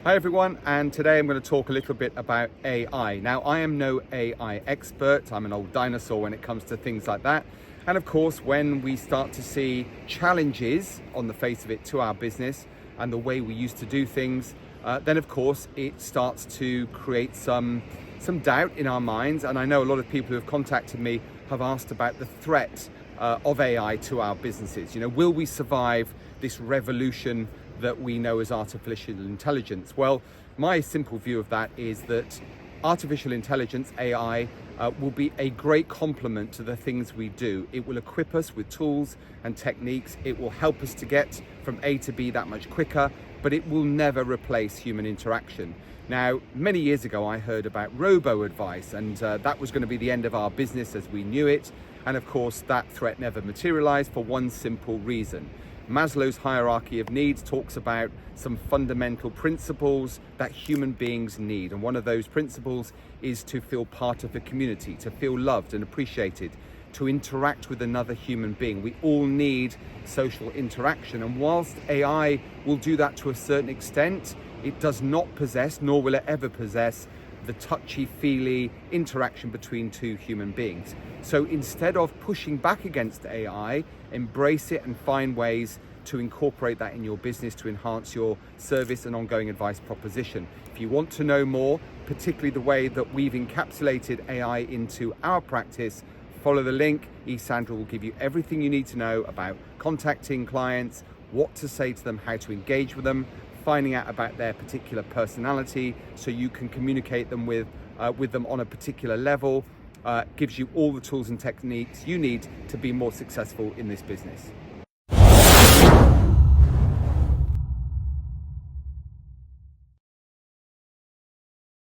Hi everyone, and today I'm going to talk a little bit about AI. Now, I am no AI expert. I'm an old dinosaur when it comes to things like that. And of course, when we start to see challenges on the face of it to our business and the way we used to do things, then of course it starts to create some doubt in our minds. And I know a lot of people who have contacted me have asked about the threat of AI to our businesses. Will we survive this revolution that we know as artificial intelligence? Well, my simple view of that is that artificial intelligence, AI, will be a great complement to the things we do. It will equip us with tools and techniques. It will help us to get from A to B that much quicker, but it will never replace human interaction. Now, many years ago, I heard about robo-advice, and that was going to be the end of our business as we knew it. And of course, that threat never materialized for one simple reason. Maslow's hierarchy of needs talks about some fundamental principles that human beings need. And one of those principles is to feel part of the community, to feel loved and appreciated, to interact with another human being. We all need social interaction. And whilst AI will do that to a certain extent, it does not possess, nor will it ever possess, the touchy-feely interaction between two human beings. So instead of pushing back against AI, embrace it and find ways to incorporate that in your business to enhance your service and ongoing advice proposition. If you want to know more, particularly the way that we've encapsulated AI into our practice, follow the link. E-Sandro will give you everything you need to know about contacting clients, what to say to them, how to engage with them, finding out about their particular personality so you can communicate them with them on a particular level. Gives you all the tools and techniques you need to be more successful in this business.